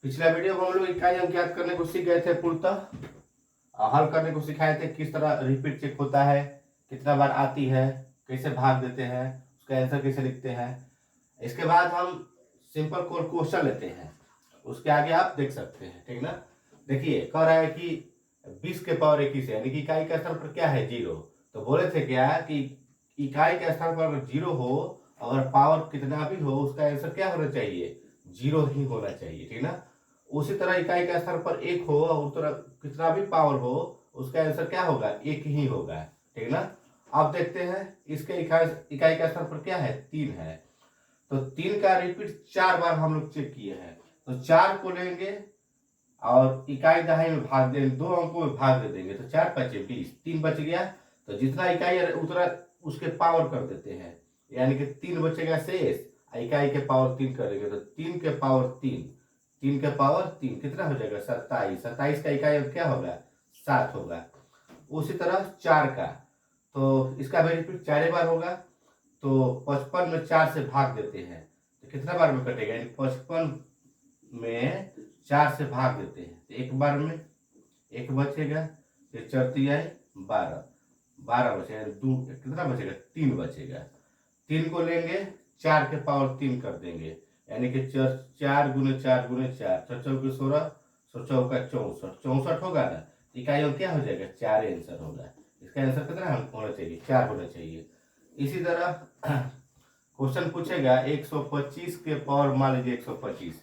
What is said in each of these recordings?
पिछला वीडियो में हम लोग इकाई अंक याद करने को सीख गए थे पूर्णतः हल करने को सिखाए थे, किस तरह रिपीट चेक होता है, कितना बार आती है, कैसे भाग देते हैं, उसका आंसर कैसे लिखते हैं। इसके बाद हम सिंपल कोर क्वेश्चन लेते हैं, उसके आगे आप देख सकते हैं, ठीक ना। देखिए कह रहा है कि 20 के पावर 21 है, यानी कि इकाई के स्थान पर क्या है, 0। तो बोले थे क्या कि इकाई के स्थान पर अगर 0 हो, अगर पावर कितना भी हो, उसका आंसर क्या होना चाहिए, 0 ही होना चाहिए, ठीक ना। उसी तरह इकाई के स्थान पर 1 हो और तरह कितना भी पावर हो, उसका आंसर क्या होगा, 1 ही होगा, ठीक ना। अब देखते हैं इसके इकाई के स्थान पर क्या है, 3 है। तो 3 का रिपीट 4 बार हम लोग चेक किए हैं, तो 4 को लेंगे और इकाई दहाई में भाग देंगे, 2 अंकों में भाग दे देंगे, तो 4 5 20, 3 बच गया। तो जितना इकाई है उतना उसके पावर कर देते हैं, यानी कि 3 बचेगा शेष, इकाई के पावर 3 करेंगे तो 3 के पावर 3, 3 के पावर 3 कितना हो जाएगा, 27। 27 का इकाई क्या होगा, 7 होगा। उसी तरह 4 का, तो इसका भी रिपीट 4 बार होगा। तो 55 में 4 से भाग देते हैं, तो कितना बार में कटेगा, यानी 55 में 4 से भाग देते हैं, तो एक बार में 1 बचेगा, फिर चौथी आई 12, 12 बचेगा, कितना बचेगा, 3 बचेगा। 3 को लेंगे, 4 के पावर 3 कर देंगे, यानी कि 4 गुने 4 गुने 4, 4 चौके 16, 16 चौका 64, 64 होगा ना। इकाई में क्या हो जाएगा, 4 आंसर होगा। इसका आंसर कितना होना चाहिए, 4 होना चाहिए। इसी तरह क्वेश्चन पूछेगा 125 के पावर, मान लीजिए 125,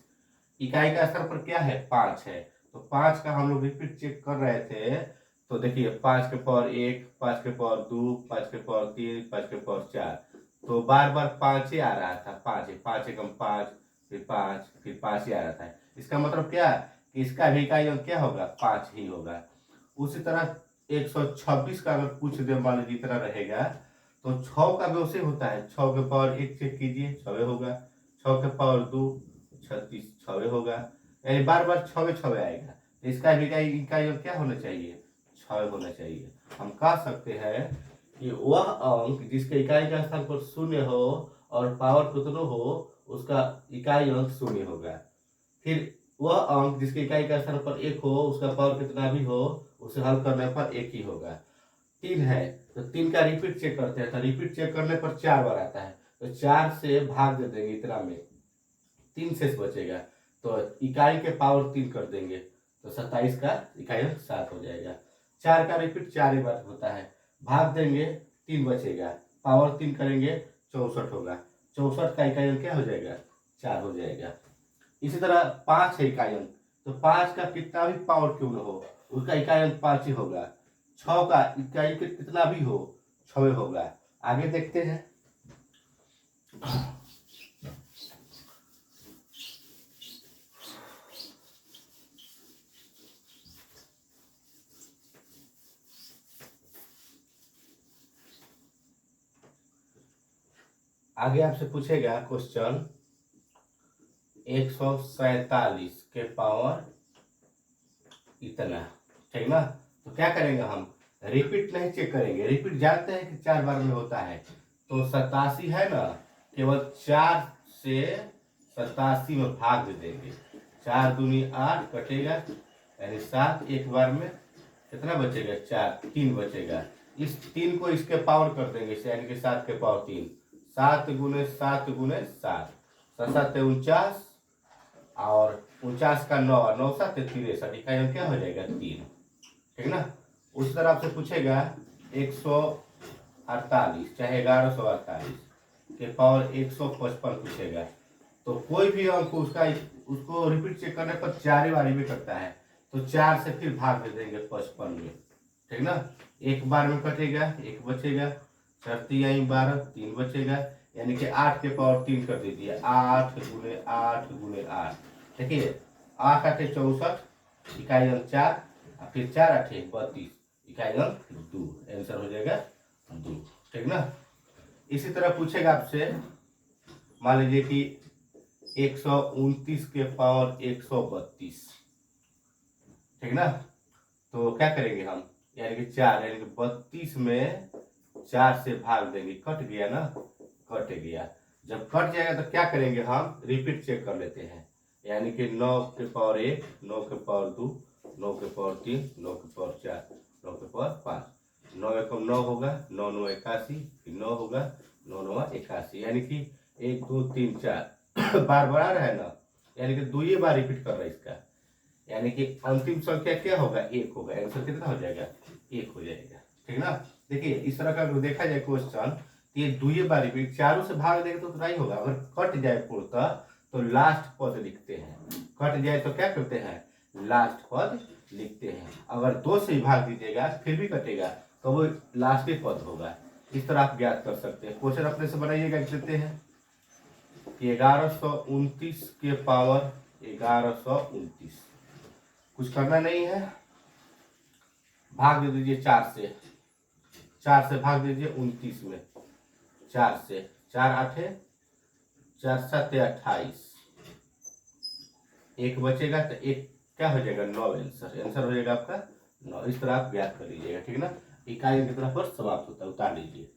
इकाई का स्तर पर क्या है, 5 है। तो 5 का हम लोग रिपीट चेक कर रहे थे, तो देखिए 5 के पावर 1, 5 के पावर 2, 5 के पावर 3, 5 के पावर 4, तो बार बार 5 ही आ रहा था, 5 है, 5 एकम 5, फिर 5, फिर 5 ही आ रहा था। इसका मतलब क्या कि इसका भी इकाई अंक क्या होगा, 5 ही होगा। उसी तरह 126 का अगर पूछ दे, मान लीजिए इतना रहेगा, तो 6 का भी उसे होता है, 6 के पावर 1 चेक कीजिए, 6 होगा, 6 के पावर 2, 36, 6 होगा, यानी बार बार 6 आएगा। तो इसका भी इकाई अंक क्या होना चाहिए, 6 होना चाहिए। हम कह सकते हैं कि वह अंक जिसके इकाई का स्थान पर 0 हो और पावर कितना हो, उसका इकाई अंक 0 होगा। फिर वह अंक जिसके इकाई का स्थान पर 1 हो, उसका पावर कितना भी हो, उसे हल करने पर 1 ही होगा। 3 है, तो 3 का रिपीट चेक करते हैं, तो रिपीट चेक करने पर 4 बार आता है, तो 4 से भाग दे देंगे इतना में, 3 शेष बचेगा, तो इकाई के पावर 3 कर देंगे, तो 27 का इकाई अंक 7 हो जाएगा। 4 का रिपीट 4 बार होता है, भाग देंगे 3 बचेगा, पावर 3 करेंगे 64 होगा, 64 का इकाई अंक क्या हो जाएगा, 4 हो जाएगा। इसी तरह 5 है इकाई अंक, तो 5 का कितना भी पावर क्यों न हो, उसका इकाई अंक 5 ही होगा। 6 का इकाई कितना भी हो, 6 होगा। आगे देखते हैं। आगे आपसे पूछेगा क्वेश्चन 147 के पावर इतना, ठीक ना। तो क्या करेंगे हम, रिपीट नहीं चेक करेंगे, रिपीट जानते हैं कि 4 बार में होता है, तो 87 है ना, केवल 4 से 87 में भाग दे देंगे, 4 दूनी 8 कटेगा, यानी 7, एक बार में कितना बचेगा, 4, 3 बचेगा। इस 3 को इसके पावर कर देंगे, यानी कि 7 के पावर 3, 7 गुने 7 गुने 7, 7 49, और 49 का 9, 9 7 63, इकाई अंक क्या हो जाएगा, 3, ठीक ना। उस तरह आपसे पूछेगा 148 चाहे 1148 के पावर 155 पूछेगा, तो कोई भी अंक उसको रिपीट चेक करने पर 4 बारी में करता है, तो 4 से फिर भाग दे देंगे 55 में, ठीक ना। एक बार में कटेगा, 1 बचेगा, 4 12, 3 बचेगा, यानी कि 8 के पावर 3 कर दीजिए, 8 गुने 8 गुने 8, देखिए 8 8 64, इकाई अंक 4, और फिर 4 8 32, इकाई अंक 2, आंसर हो जाएगा 2, ठीक ना। इसी तरह पूछेगा आपसे, मान लीजिए कि 129 के पावर 132, ठीक ना। तो क्या करेंगे हम, यानी कि 4, यानी कि 32 में 4 से भाग देंगे, कट गया ना, कट गया। जब कट जाएगा तो क्या करेंगे हम, रिपीट चेक कर लेते हैं, यानी कि 9 के पावर 1, 9 के पावर 2, 9 के पावर 3, 9 के पावर 4, 9 के पावर 5। 9 एकम 9 होगा, 9 9 81, फिर 9 होगा, 9 9 81, यानी कि 1 2 3 4 बार बार आ रहा है ना, यानी कि 2 बार रिपीट कर रहा है इसका, यानी कि अंतिम संख्या क्या होगा, 1 होगा। आंसर कितना हो जाएगा, 1 हो जाएगा। ठीक ना। देखिए इस तरह का अगर देखा जाए क्वेश्चन, ये 2 बार रिपीट, चारों से भाग देंगे तो उतना ही होगा। अगर कट जाए पूर्णतः तो लास्ट पद लिखते हैं, कट जाए तो क्या करते हैं, लास्ट पद लिखते हैं। अगर 2 से भाग दीजिएगा फिर भी कटेगा तो वो लास्ट ही पद होगा। इस तरह आप ज्ञात कर सकते हैं। क्वेश्चन अपने से बनाइएगा, देते हैं कि 1129 के पावर 1129, कुछ करना नहीं है, भाग दे दीजिए 4 से, 4 से भाग दीजिए 29 में, 4 से, 4 आठे 4 7 28, 1 बचेगा तो 1 क्या हो जाएगा, 9 आंसर हो जाएगा आपका 9। इस तरह आप ज्ञात कर लीजिएगा। ठीक ना। इकाई की तरफ पर समाप्त होता है, उतार लीजिए।